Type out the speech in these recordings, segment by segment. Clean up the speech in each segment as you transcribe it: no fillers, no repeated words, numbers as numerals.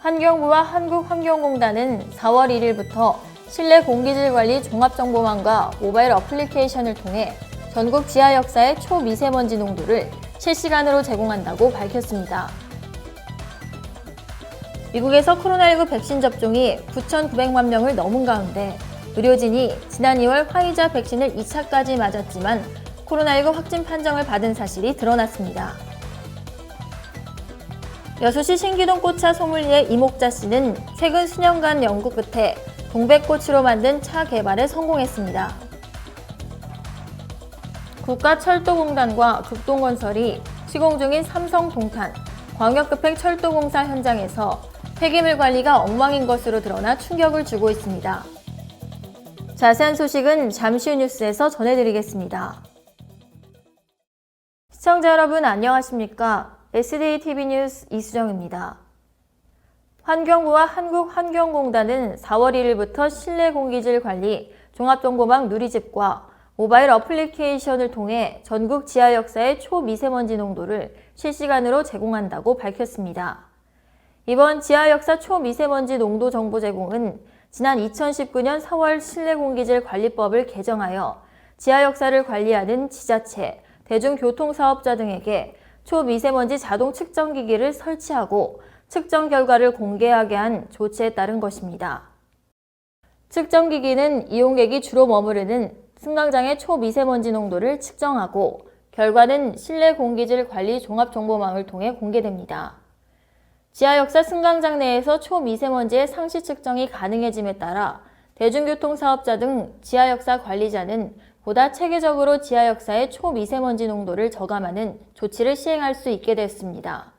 환경부와 한국환경공단은 4월 1일부터 실내 공기질 관리 종합정보망과 모바일 어플리케이션을 통해 전국 지하 역사의 초미세먼지 농도를 실시간으로 제공한다고 밝혔습니다. 미국에서 코로나19 백신 접종이 9,900만 명을 넘은 가운데 의료진이 지난 2월 화이자 백신을 2차까지 맞았지만 코로나19 확진 판정을 받은 사실이 드러났습니다. 여수시 신기동 꽃차 소믈리에 이목자 씨는 최근 수년간 연구 끝에 동백꽃으로 만든 차 개발에 성공했습니다. 국가철도공단과 극동건설이 시공 중인 삼성 동탄 광역급행 철도공사 현장에서 폐기물 관리가 엉망인 것으로 드러나 충격을 주고 있습니다. 자세한 소식은 잠시 후 뉴스에서 전해드리겠습니다. 시청자 여러분 안녕하십니까? SDTV 뉴스 이수정입니다. 환경부와 한국환경공단은 4월 1일부터 실내 공기질 관리 종합정보망 누리집과 모바일 어플리케이션을 통해 전국 지하 역사의 초미세먼지 농도를 실시간으로 제공한다고 밝혔습니다. 이번 지하 역사 초미세먼지 농도 정보 제공은 지난 2019년 4월 실내공기질 관리법을 개정하여 지하 역사를 관리하는 지자체, 대중교통사업자 등에게 초미세먼지 자동 측정기기를 설치하고 측정 결과를 공개하게 한 조치에 따른 것입니다. 측정기기는 이용객이 주로 머무르는 승강장의 초미세먼지 농도를 측정하고 결과는 실내 공기질 관리 종합정보망을 통해 공개됩니다. 지하역사 승강장 내에서 초미세먼지의 상시 측정이 가능해짐에 따라 대중교통사업자 등 지하역사 관리자는 보다 체계적으로 지하역사의 초미세먼지 농도를 저감하는 조치를 시행할 수 있게 됐습니다.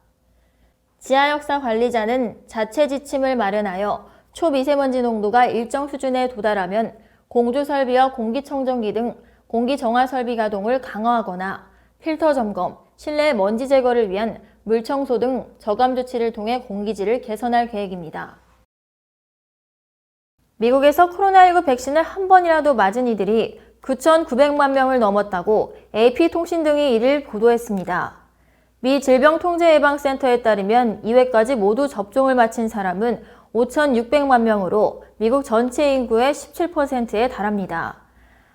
지하역사 관리자는 자체 지침을 마련하여 초미세먼지 농도가 일정 수준에 도달하면 공조설비와 공기청정기 등 공기정화 설비 가동을 강화하거나 필터 점검, 실내 먼지 제거를 위한 물청소 등 저감 조치를 통해 공기질을 개선할 계획입니다. 미국에서 코로나19 백신을 한 번이라도 맞은 이들이 9,900만 명을 넘었다고 AP통신 등이 1일 보도했습니다. 미 질병통제예방센터에 따르면 2회까지 모두 접종을 마친 사람은 5,600만 명으로 미국 전체 인구의 17%에 달합니다.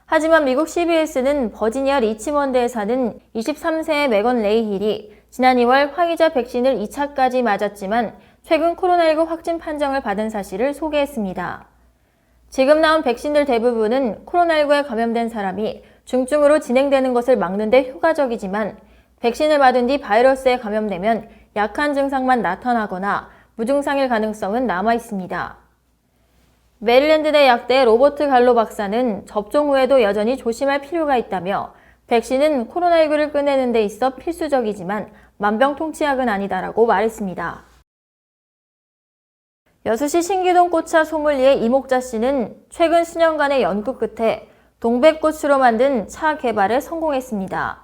하지만 미국 CBS는 버지니아 리치먼드에 사는 23세의 메건 레이힐이 지난 2월 화이자 백신을 2차까지 맞았지만 최근 코로나19 확진 판정을 받은 사실을 소개했습니다. 지금 나온 백신들 대부분은 코로나19에 감염된 사람이 중증으로 진행되는 것을 막는 데 효과적이지만 백신을 맞은 뒤 바이러스에 감염되면 약한 증상만 나타나거나 무증상일 가능성은 남아 있습니다. 메릴랜드대 약대 로버트 갈로 박사는 접종 후에도 여전히 조심할 필요가 있다며 백신은 코로나19를 끝내는 데 있어 필수적이지만 만병통치약은 아니다라고 말했습니다. 여수시 신기동 꽃차 소믈리에 이목자 씨는 최근 수년간의 연구 끝에 동백꽃으로 만든 차 개발에 성공했습니다.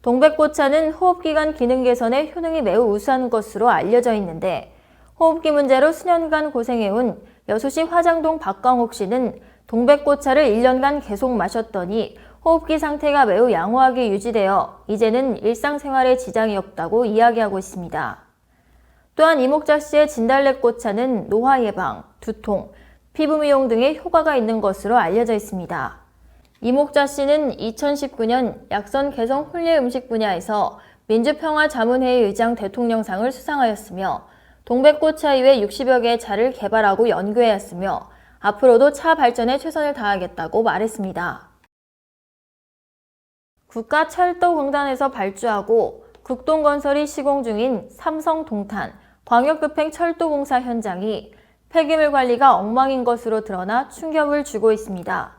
동백꽃차는 호흡기관 기능 개선에 효능이 매우 우수한 것으로 알려져 있는데 호흡기 문제로 수년간 고생해온 여수시 화장동 박광옥 씨는 동백꽃차를 1년간 계속 마셨더니 호흡기 상태가 매우 양호하게 유지되어 이제는 일상생활에 지장이 없다고 이야기하고 있습니다. 또한 이목자 씨의 진달래꽃차는 노화 예방, 두통, 피부 미용 등의 효과가 있는 것으로 알려져 있습니다. 이목자 씨는 2019년 약선 개성 홀례 음식 분야에서 민주평화자문회의 의장 대통령상을 수상하였으며 동백꽃차 이외 60여 개의 차를 개발하고 연구해왔으며 앞으로도 차 발전에 최선을 다하겠다고 말했습니다. 국가철도공단에서 발주하고 극동건설이 시공 중인 삼성 동탄 광역급행 철도공사 현장이 폐기물 관리가 엉망인 것으로 드러나 충격을 주고 있습니다.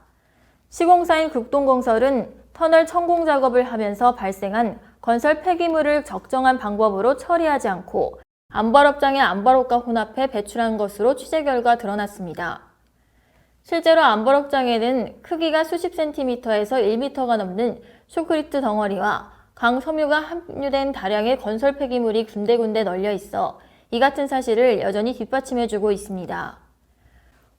시공사인 극동건설은 터널 천공 작업을 하면서 발생한 건설 폐기물을 적정한 방법으로 처리하지 않고 암발업장의 암발업과 혼합해 배출한 것으로 취재 결과 드러났습니다. 실제로 암발업장에는 크기가 수십 센티미터에서 1미터가 넘는 쇼크리트 덩어리와 강섬유가 함유된 다량의 건설 폐기물이 군데군데 널려 있어 이 같은 사실을 여전히 뒷받침해주고 있습니다.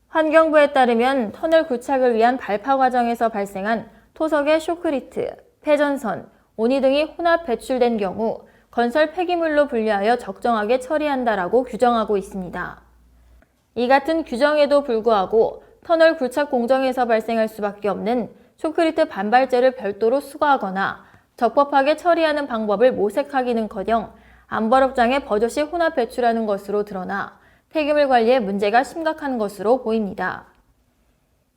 환경부에 따르면 터널 구착을 위한 발파 과정에서 발생한 토석의 쇼크리트, 폐전선, 온이 등이 혼합 배출된 경우 건설 폐기물로 분류하여 적정하게 처리한다라고 규정하고 있습니다. 이 같은 규정에도 불구하고 터널 굴착 공정에서 발생할 수밖에 없는 콘크리트 반발재를 별도로 수거하거나 적법하게 처리하는 방법을 모색하기는커녕 암벌업장에 버젓이 혼합 배출하는 것으로 드러나 폐기물 관리에 문제가 심각한 것으로 보입니다.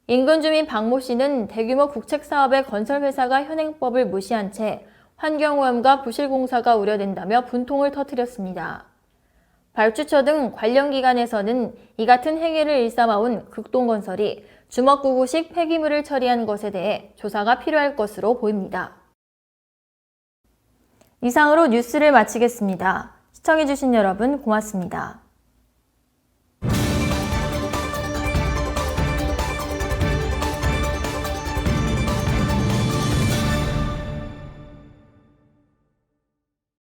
인근 주민 박모 씨는 대규모 국책 사업의 건설회사가 현행법을 무시한 채 환경오염과 부실공사가 우려된다며 분통을 터뜨렸습니다. 발주처 등 관련 기관에서는 이 같은 행위를 일삼아온 극동건설이 주먹구구식 폐기물을 처리한 것에 대해 조사가 필요할 것으로 보입니다. 이상으로 뉴스를 마치겠습니다. 시청해주신 여러분 고맙습니다.